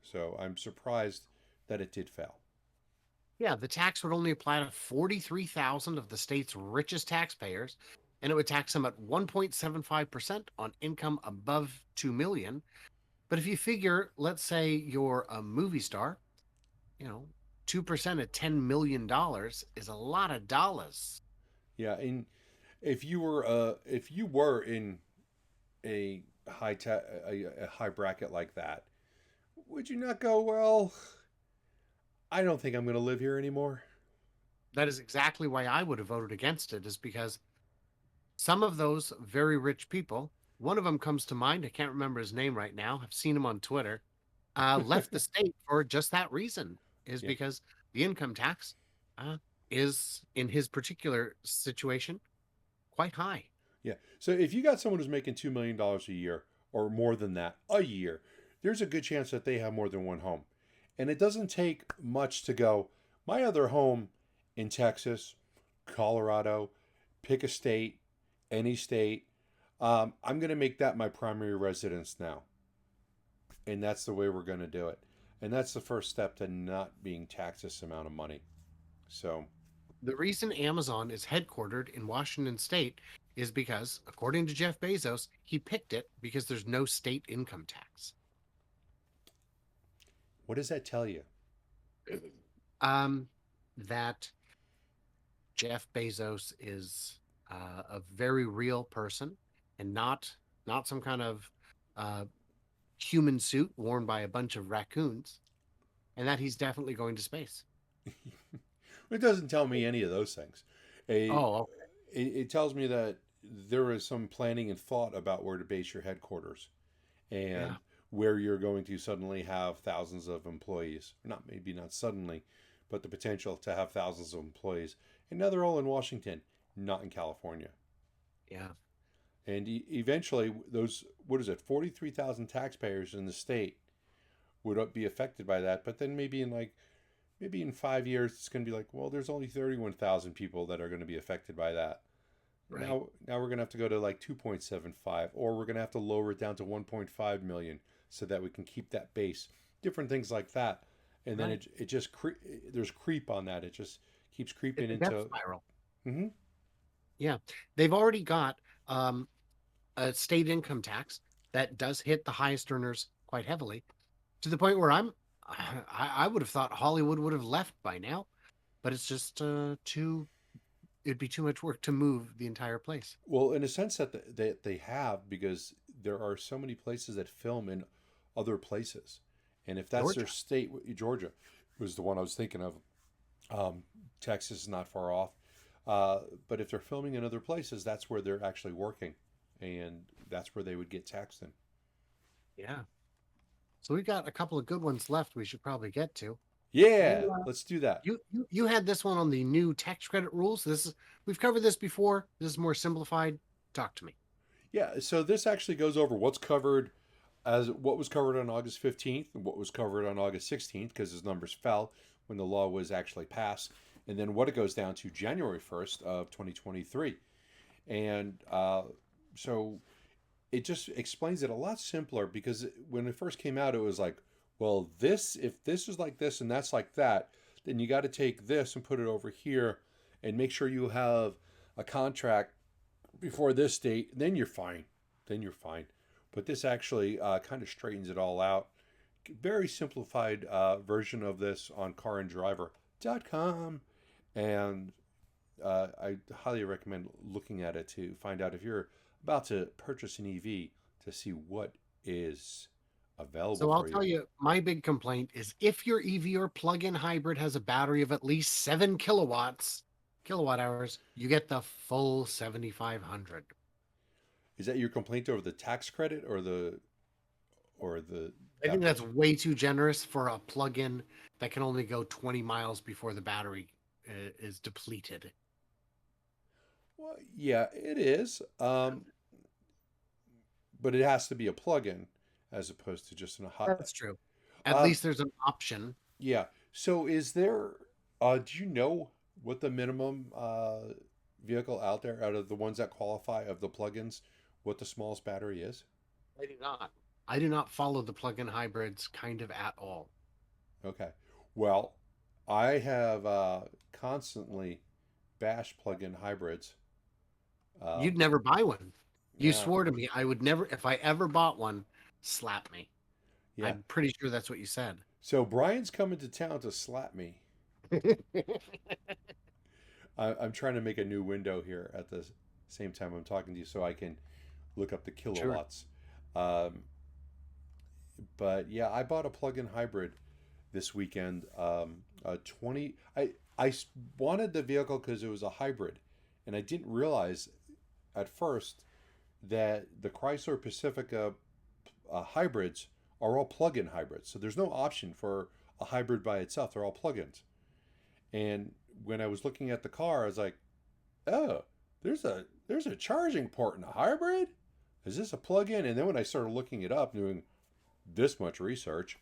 So I'm surprised that it did fail. Yeah, the tax would only apply to 43,000 of the state's richest taxpayers, and it would tax them at 1.75% on income above 2 million. But if you figure, let's say you're a movie star, you know, 2% of $10 million is a lot of dollars. Yeah, and if you were in a a high bracket like that, would you not go, well, I don't think I'm going to live here anymore? That is exactly why I would have voted against it, is because some of those very rich people, one of them comes to mind, I can't remember his name right now. I've seen him on Twitter, left the state for just that reason, is Yeah. because the income tax uh, is, in his particular situation, quite high. Yeah. So if you got someone who's making $2 million a year or more than that a year, there's a good chance that they have more than one home. And it doesn't take much to go, my other home in Texas, Colorado, pick a state, any state. I'm going to make that my primary residence now. And that's the way we're going to do it. And that's the first step to not being taxed this amount of money. So, The reason Amazon is headquartered in Washington State is because, according to Jeff Bezos, he picked it because there's no state income tax. What does that tell you? Um, that Jeff Bezos is a very real person and not some kind of uh, human suit worn by a bunch of raccoons, and that he's definitely going to space. It doesn't tell me any of those things. A, Oh, okay. it tells me that there is some planning and thought about where to base your headquarters Yeah, and where you're going to suddenly have thousands of employees. Not maybe not suddenly, but the potential to have thousands of employees. And now they're all in Washington, not in California. yeah, And eventually, those, what is it, 43,000 taxpayers in the state would be affected by that. But then maybe in 5 years, it's going to be like, well, there's only 31,000 people that are going to be affected by that. right, Now we're going to have to go to like 2.75, or we're going to have to lower it down to 1.5 million so that we can keep that base. Different things like that. And then right. it just, there's creep on that. It just keeps creeping It's a death into, spiral. mm-hmm. Yeah, they've already got a state income tax that does hit the highest earners quite heavily, to the point where I would have thought Hollywood would have left by now, but it's just too. It'd be too much work to move the entire place. Well, in a sense that they have, because there are so many places that film in other places. And if that's their Georgia. state, Georgia was the one I was thinking of. Um, Texas is not far off. But if they're filming in other places, that's where they're actually working. And that's where they would get taxed in. Yeah. So we've got a couple of good ones left we should probably get to. Yeah, You let's do that. you had this one on the new tax credit rules. We've covered this before. This is more simplified. Talk to me. Yeah, so this actually goes over what's covered as what was covered on August 15th and what was covered on August 16th, because his numbers fell when the law was actually passed, and then what it goes down to January 1st of 2023. And so it just explains it a lot simpler, because when it first came out, it was like, well, this, if this is like this and that's like that, then you got to take this and put it over here and make sure you have a contract before this date, then you're fine. Then you're fine. But this actually kind of straightens it all out. Very simplified version of this on carandriver.com. And I highly recommend looking at it to find out if you're about to purchase an EV, to see what is available So I'll for you. tell you, my big complaint is if your EV or plug-in hybrid has a battery of at least 7 kilowatt hours, you get the full 7,500. Is that your complaint over the tax credit, or the I think that that's portion? way too generous for a plug-in that can only go 20 miles before the battery is depleted. Well, yeah, it is. But it has to be a plug-in as opposed to just a hot. That's true. At Um, least there's an option. yeah. So is there? Do you know what the minimum vehicle out there, out of the ones that qualify of the plug-ins, what the smallest battery is? I do not. I do not follow the plug-in hybrids kind of at all. Okay. Well, I have constantly bashed plug-in hybrids. Um, You'd never buy one. You yeah. swore to me I would never, if I ever bought one, slap me. Yeah. I'm pretty sure that's what you said. So Brian's coming to town to slap me. I'm trying to make a new window here at the same time I'm talking to you, so I can look up the Sure. kilowatts. Um, but yeah, I bought a plug-in hybrid this weekend. A 20. Wanted the vehicle because it was a hybrid, and I didn't realize at first that the Chrysler Pacifica hybrids are all plug-in hybrids. So there's no option for a hybrid by itself. They're all plug-ins. And when I was looking at the car, I was like, "Oh, there's a charging port in a hybrid. Is this a plug-in?" And then when I started looking it up, doing this much research,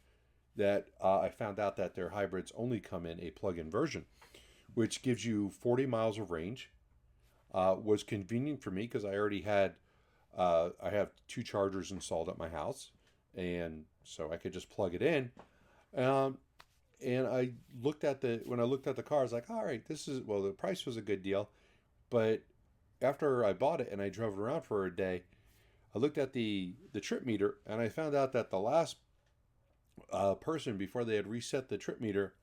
that I found out that their hybrids only come in a plug-in version, which gives you 40 miles of range. Was convenient for me because I have two chargers installed at my house, and so I could just plug it in. Um, And I looked at the when I looked at the car, I was like, all right, this is well, the price was a good deal, but after I bought it and I drove it around for a day, I looked at the trip meter and I found out that the last person before they had reset the trip meter,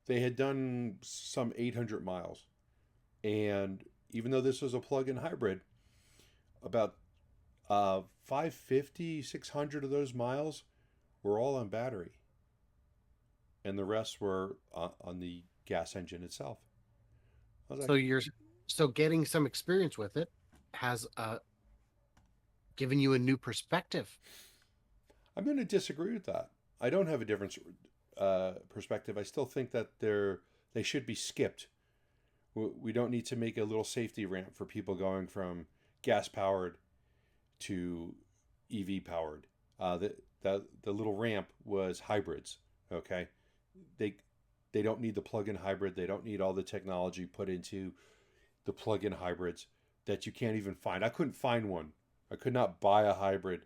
they had done some 800 miles, and even though this was a plug-in hybrid, about 550, 600 of those miles were all on battery, and the rest were on the gas engine itself. I was So like, you're so getting some experience with it has given you a new perspective. I'm going to disagree with that. I don't have a different perspective. I still think that they should be skipped. We don't need to make a little safety ramp for people going from gas powered to EV powered. The little ramp was hybrids. Okay, they they don't need the plug-in hybrid. They don't need all the technology put into the plug-in hybrids that you can't even find. I couldn't find one. I could not buy a hybrid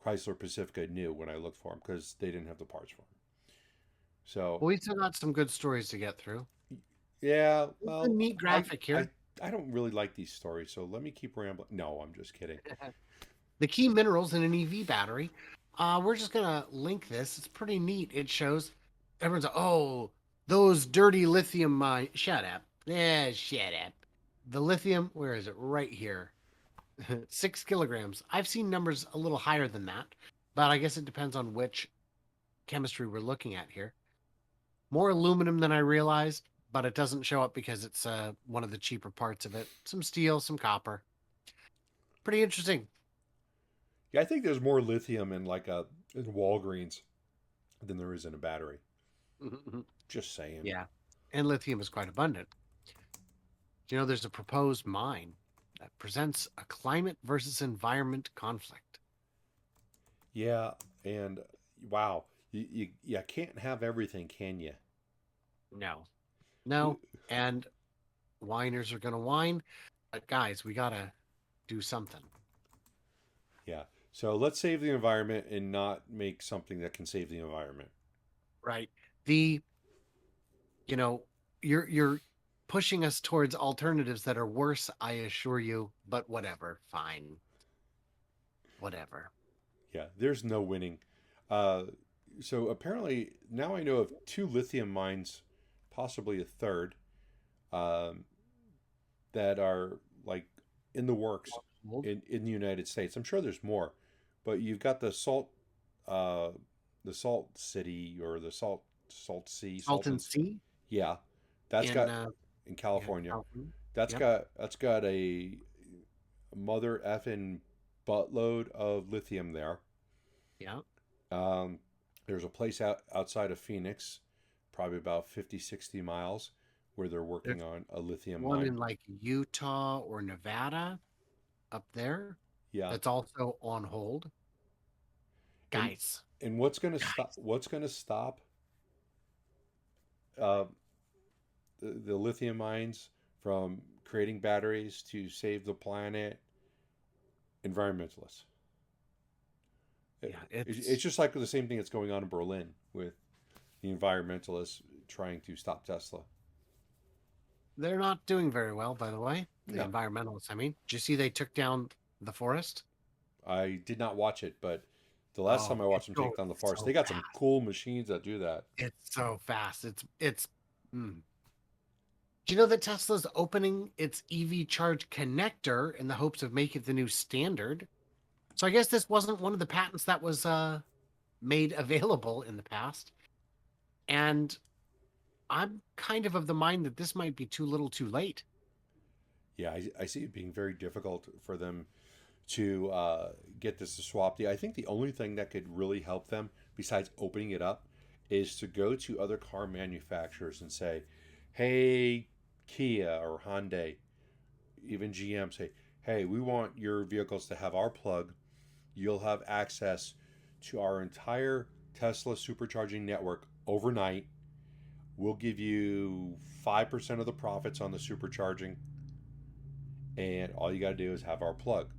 Chrysler Pacifica new when I looked for them because they didn't have the parts for them. So Well, we still got some good stories to get through. yeah, It's a well, neat I graphic I here. I don't really like these stories, so let me keep rambling. No, I'm just kidding. The key minerals in an EV battery. We're just gonna link this. It's pretty neat. It shows everyone's like, oh, those dirty lithium mine. Shut up. Yeah, shut up. The lithium, where is it? Right here. 6 kilograms. I've seen numbers a little higher than that, but I guess it depends on which chemistry we're looking at here. More aluminum than I realized, but it doesn't show up because it's one of the cheaper parts of it. Some steel, some copper. Pretty interesting. Yeah, I think there's more lithium in like a in Walgreens than there is in a battery. Just saying. Yeah. And lithium is quite abundant. You know, there's a proposed mine that presents a climate versus environment conflict. Yeah, and wow, you can't have everything, can you? No, no. And whiners are going to whine. But guys, we got to do something. Yeah. So let's save the environment and not make something that can save the environment. Right. The, you know, you're pushing us towards alternatives that are worse, I assure you, but whatever. Fine. Whatever. Yeah, there's no winning. Uh, so apparently now I know of two lithium mines, possibly a third, um, that are like in the works in the United States. I'm sure there's more, but you've got uh, the Salt City or the Salt Sea, Salton Sea yeah, that's in got in yeah, California. California. That's Yep. got a mother effing buttload of lithium there. Yeah. Um, there's a place outside of Phoenix, probably about 50, 60 miles, where they're There's working on a lithium one mine. in like Utah or Nevada up there Yeah, that's also on hold. and Guys, what's going to stop? guys. What's going to stop uh, the lithium mines from creating batteries to save the planet? Environmentalists. Yeah, It's just like the same thing that's going on in Berlin with the environmentalists trying to stop Tesla. they're not doing very well, by the way. The No, environmentalists, I mean. Did you see they took down the forest? I did not watch it, but the last time Oh, I it's watched them take going down the forest, they so got some fast. cool machines that do that. It's so fast. It's mm. Do you know that Tesla's opening its EV charge connector in the hopes of making it the new standard? So I guess this wasn't one of the patents that was made available in the past. And I'm kind of the mind that this might be too little too late. Yeah, I see it being very difficult for them to get this to swap. I think the only thing that could really help them, besides opening it up, is to go to other car manufacturers and say, hey, Kia or Hyundai, even GM, say, hey, we want your vehicles to have our plug. You'll have access to our entire Tesla supercharging network overnight. We'll give you 5% of the profits on the supercharging, and all you got to do is have our plug.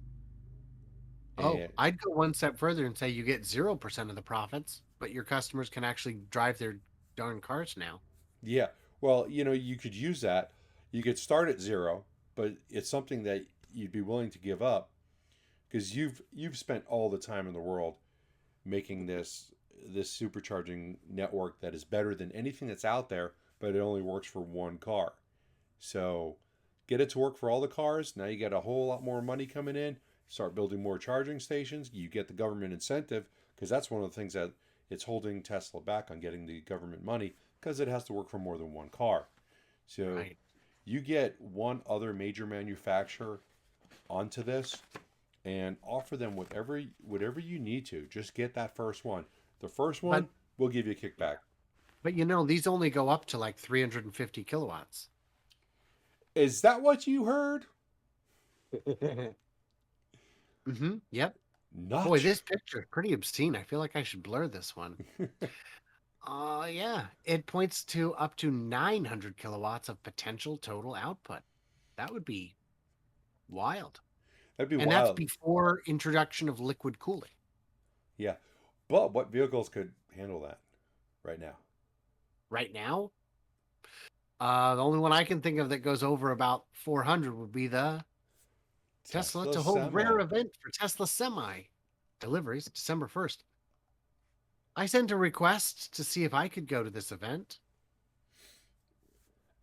Oh, And I'd go one step further and say you get 0% of the profits, but your customers can actually drive their darn cars now. Yeah. Well, you could use that. You could start at zero, but it's something that you'd be willing to give up because you've spent all the time in the world making this supercharging network that is better than anything that's out there, but it only works for one car. So get it to work for all the cars. Now you get a whole lot more money coming in. Start building more charging stations. You get the government incentive because that's one of the things that it's holding Tesla back on getting the government money because it has to work for more than one car. So Right. you get one other major manufacturer onto this and offer them whatever you need to. Just get that first one. The first But one will give you a kickback. these only go up to like 350 kilowatts. Is that what you heard? Yep. Not Boy, true. this picture is pretty obscene. I feel like I should blur this one. Yeah. It points to up to 900 kilowatts of potential total output. That would be wild. That'd be And that's wild. before introduction of liquid cooling. Yeah. But what vehicles could handle that right now? Right now, the only one I can think of that goes over about 400 would be the Tesla Tesla to hold rare Semi. event for Tesla Semi deliveries December 1st. I sent a request to see if I could go to this event.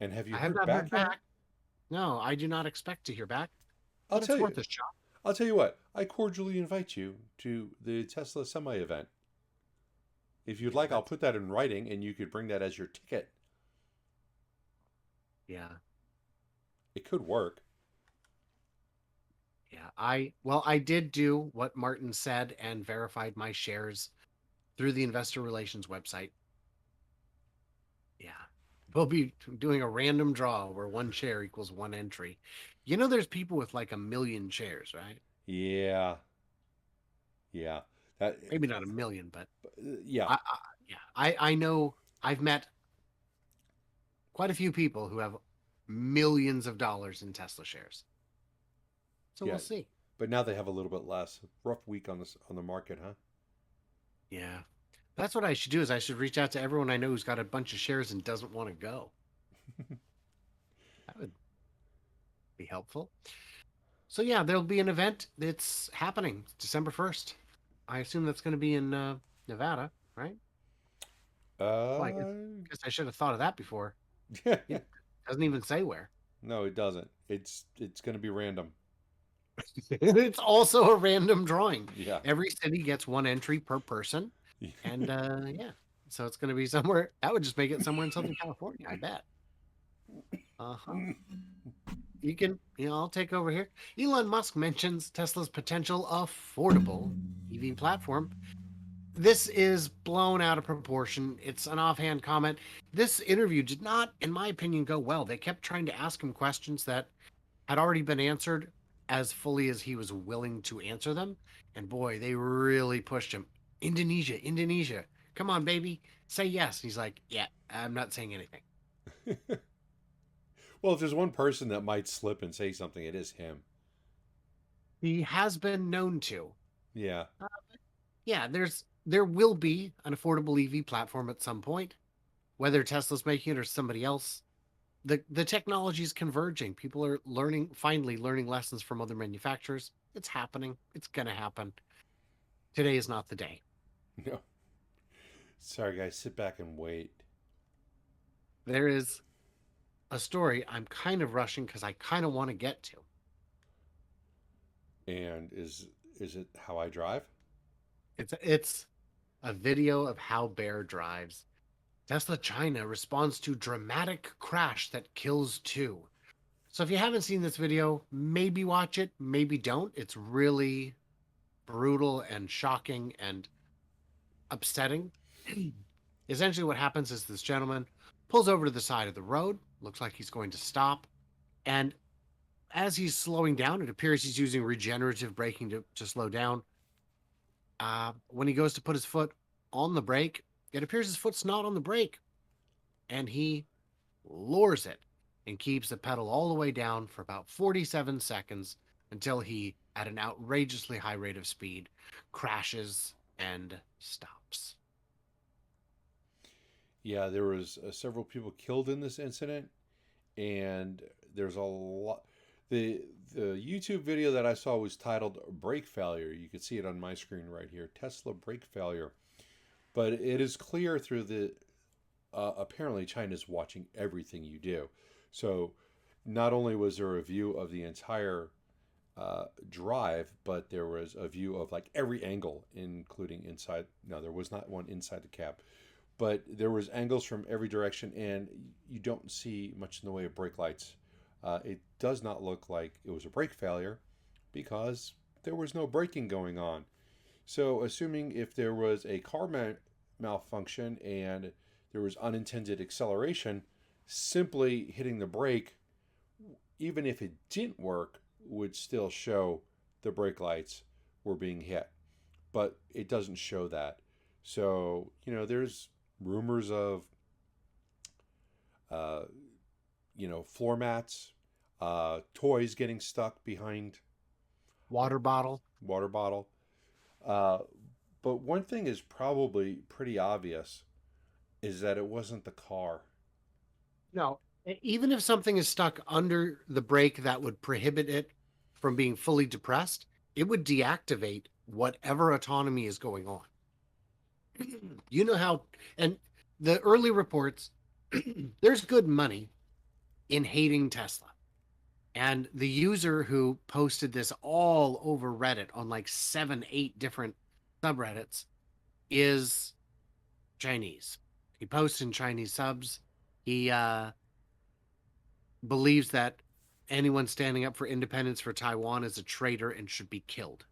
And have you I have heard not heard back yet? back. No, I do not expect to hear back, I'll but it's tell you. worth a shot. I'll tell you what. I cordially invite you to the Tesla Semi event. If you'd Yeah, like, I'll put that in writing, and you could bring that as your ticket. yeah, It could work. yeah. I did do what Martin said and verified my shares through the investor relations website. Yeah. We'll be doing a random draw where one share equals one entry. There's people with like 1 million shares, right? Yeah. Yeah. That. Maybe not 1 million, but Yeah. yeah, I know I've met quite a few people who have millions of dollars in Tesla shares. So we'll Yeah. see. But now they have a little bit less. Rough week on the market, huh? Yeah. That's what I should do is I should reach out to everyone I know who's got a bunch of shares and doesn't want to go. That would be helpful. So yeah, there'll be an event that's happening December 1st. I assume that's going to be in Nevada, right? Well, I Uh. guess I should have thought of that before. It doesn't even say where. No, it doesn't. It's going to be random. It's also a random drawing. Yeah. Every city gets one entry per person. And yeah, so it's going to be somewhere. That would just make it somewhere in Southern California, I bet. Uh-huh. I'll take over here. Elon Musk mentions Tesla's potential affordable EV platform. This is blown out of proportion. It's an offhand comment. This interview did not, in my opinion, go well. They kept trying to ask him questions that had already been answered as fully as he was willing to answer them. And boy, they really pushed him. Indonesia, Indonesia. Come on, baby. Say yes. He's like, yeah, I'm not saying anything. Well, if there's one person that might slip and say something, it is him. He has been known to. Yeah. Yeah, there will be an affordable EV platform at some point, whether Tesla's making it or somebody else. The technology is converging. People are finally learning lessons from other manufacturers. It's happening. It's gonna happen. Today is not the day. No. Sorry, guys. Sit back and wait. There is a story I'm kind of rushing because I kind of want to get to. And is it how I drive? It's a video of how Bear drives. Tesla China responds to dramatic crash that kills two. So if you haven't seen this video, maybe watch it, maybe don't. It's really brutal and shocking and upsetting. Essentially, what happens is this gentleman pulls over to the side of the road, looks like he's going to stop, and as he's slowing down, it appears he's using regenerative braking to slow down. When he goes to put his foot on the brake, it appears his foot's not on the brake, and he lowers it and keeps the pedal all the way down for about 47 seconds until he, at an outrageously high rate of speed, crashes and stops. Yeah, there was several people killed in this incident, and there's a lot. The the YouTube video that I saw was titled "Brake Failure." You can see it on my screen right here. Tesla brake failure. But it is clear through the apparently China's watching everything you do. So not only was there a view of the entire drive, but there was a view of like every angle, including inside. No, there was not one inside the cab, but there was angles from every direction, and you don't see much in the way of brake lights. It does not look like it was a brake failure because there was no braking going on. So, assuming if there was a car malfunction and there was unintended acceleration, simply hitting the brake, even if it didn't work, would still show the brake lights were being hit. But it doesn't show that. So, there's rumors of, uh, floor mats, toys getting stuck behind Water bottle. water bottle. Uh, but one thing is probably pretty obvious is that it wasn't the car. No, even if something is stuck under the brake that would prohibit it from being fully depressed, it would deactivate whatever autonomy is going on. You know how, and the early reports, there's good money in hating Tesla. And the user who posted this all over Reddit on like 7, 8 different subreddits is Chinese. He posts in Chinese subs. He believes that anyone standing up for independence for Taiwan is a traitor and should be killed.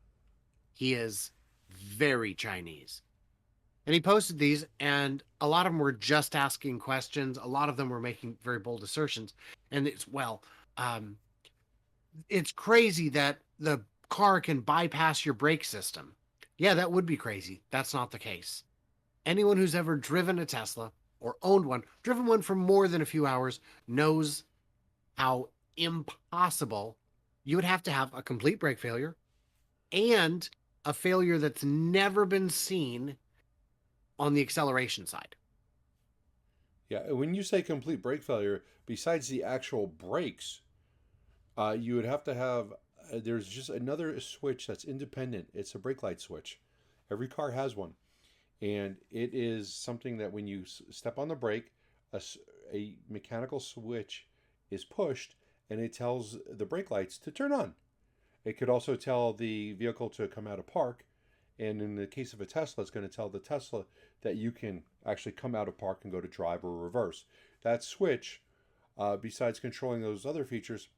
He is very Chinese. And he posted these, and a lot of them were just asking questions. A lot of them were making very bold assertions. And it's crazy that the car can bypass your brake system. Yeah, that would be crazy. That's not the case. Anyone who's ever driven a Tesla or owned one, driven one for more than a few hours, knows how impossible you would have to have a complete brake failure and a failure that's never been seen on the acceleration side. Yeah, when you say complete brake failure, besides the actual brakes, you would have to have. There's just another switch that's independent. It's a brake light switch. Every car has one, and it is something that when you step on the brake, a mechanical switch is pushed, and it tells the brake lights to turn on. It could also tell the vehicle to come out of park. And in the case of a Tesla, it's going to tell the Tesla that you can actually come out of park and go to drive or reverse. That switch, besides controlling those other features,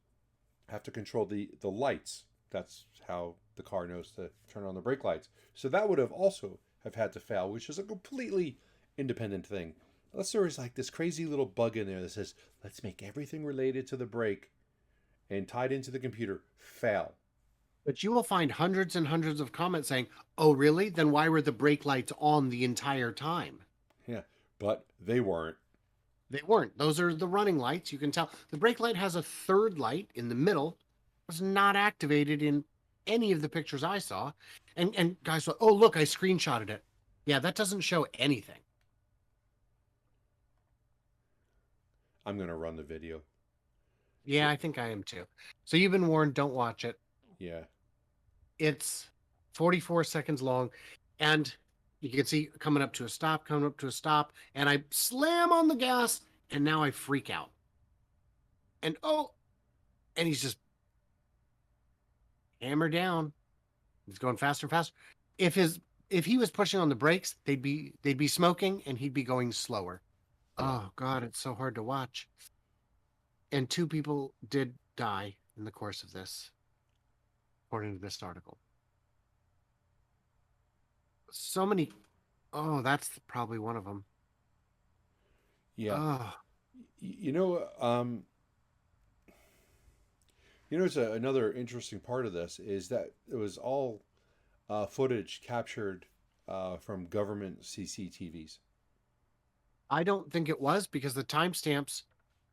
have to control the lights. That's how the car knows to turn on the brake lights. So that would have also have had to fail, which is a completely independent thing. Unless there was like this crazy little bug in there that says, let's make everything related to the brake and tied into the computer fail. But you will find hundreds and hundreds of comments saying, oh, really? Then why were the brake lights on the entire time? Yeah, but they weren't. They weren't. Those are the running lights. You can tell the brake light has a third light in the middle. It was not activated in any of the pictures I saw. And guys were, oh, look, I screenshotted it. Yeah, that doesn't show anything. I'm going to run the video. Yeah, I think I am too. So you've been warned, don't watch it. Yeah. It's 44 seconds long, and you can see coming up to a stop, and I slam on the gas, and now I freak out. And and he's just hammered down. He's going faster and faster. If he was pushing on the brakes, they'd be smoking, and he'd be going slower. Oh God, it's so hard to watch. And 2 people did die in the course of this, according to this article. So many. Oh, that's probably one of them. Yeah. Oh, You know, it's another interesting part of this is that it was all footage captured from government CCTVs. I don't think it was because the timestamps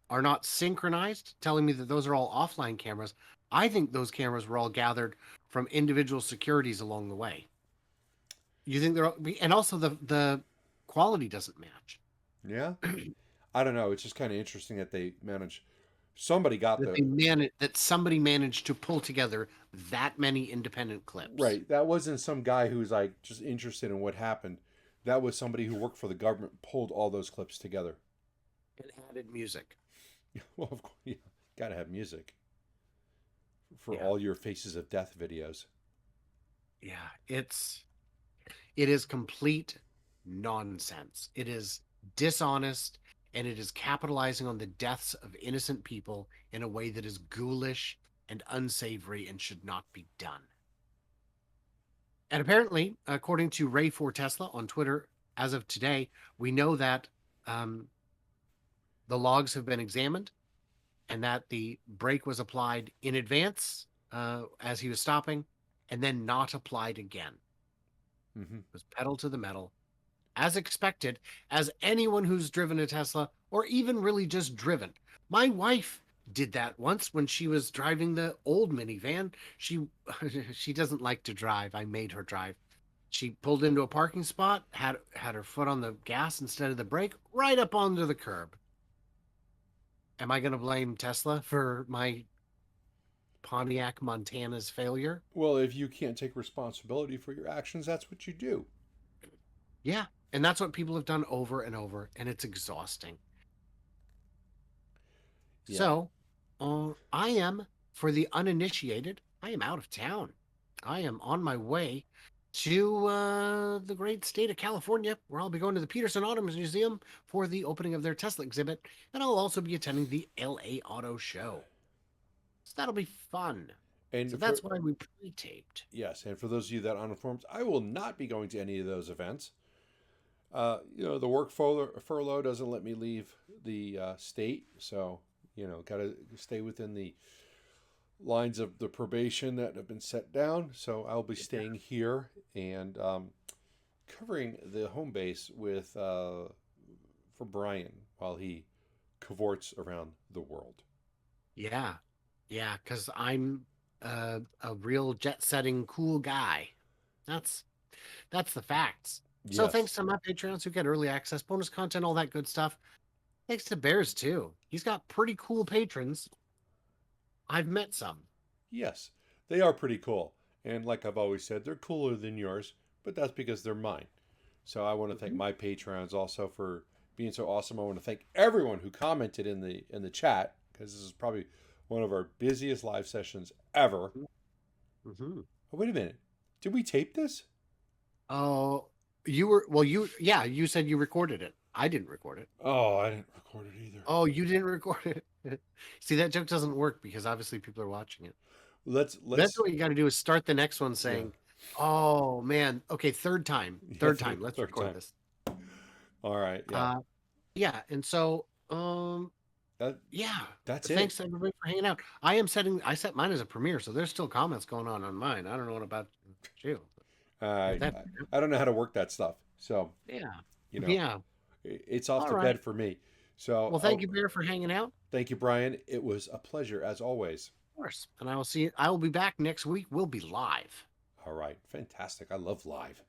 are not synchronized, telling me that those are all offline cameras. I think those cameras were all gathered from individual securities along the way. You think they're all, and also the quality doesn't match. Yeah. I don't know. It's just kind of interesting that they managed. Somebody got that the they managed that somebody managed to pull together that many independent clips. right. That wasn't some guy who's like just interested in what happened. That was somebody who worked for the government, pulled all those clips together. And added music. Well, of course, yeah, gotta have music for Yeah. all your Faces of Death videos. Yeah. It is complete nonsense. It is dishonest and it is capitalizing on the deaths of innocent people in a way that is ghoulish and unsavory and should not be done. And apparently, according to Ray for Tesla on Twitter, as of today, we know that um, the logs have been examined and that the brake was applied in advance as he was stopping and then not applied again. Mm-hmm. It was pedal to the metal, as expected, as anyone who's driven a Tesla or even really just driven. My wife did that once when she was driving the old minivan. She she doesn't like to drive. I made her drive. She pulled into a parking spot, had her foot on the gas instead of the brake, right up onto the curb. Am I going to blame Tesla for my Pontiac Montana's failure? Well, if you can't take responsibility for your actions, that's what you do. Yeah. And that's what people have done over and over, and it's exhausting. Yeah. So, I am, for the uninitiated, I am out of town. I am on my way to the great state of California, where I'll be going to the Peterson Auto Museum for the opening of their Tesla exhibit, and I'll also be attending the LA Auto Show. So that'll be fun. So And for that's why we pre-taped. yes, and for those of you that are uninformed, I will not be going to any of those events. The work furlough doesn't let me leave the state, so got to stay within the lines of the probation that have been set down. So I'll be staying here and covering the home base with for Brian while he cavorts around the world. Yeah, yeah, because I'm a real jet-setting cool guy. That's that's the facts. So thanks Yes, to my Patreons who get early access, bonus content, all that good stuff. Thanks to Bears too. He's got pretty cool patrons. I've met some. yes, they are pretty cool. And like I've always said, they're cooler than yours, but that's because they're mine. So I want to thank Mhm. my patrons also for being so awesome. I want to thank everyone who commented in the chat because this is probably one of our busiest live sessions ever. Mhm. Oh, wait a minute. Did we tape this? Oh, you were well. Yeah. You said you recorded it. I didn't record it. Oh, I didn't record it either. Oh, you didn't record it. See, that joke doesn't work because obviously people are watching it. That's Let's what you got to do is start the next one yeah saying, "Oh man, okay, third time, yeah third time. Let's third record time. this." All right, yeah. Uh, yeah, and so That yeah. that's it. Thanks to everybody for hanging out. I set mine as a premiere, so there's still comments going on mine. I don't know what about you. But I that I don't know how to work that stuff. So yeah. you know, Yeah. it's off All to right. bed for me. So Well, thank you, Bear, for hanging out. thank you, Brian. It was a pleasure as always. Of course. And I will be back next week. We'll be live. All right, fantastic. I love live.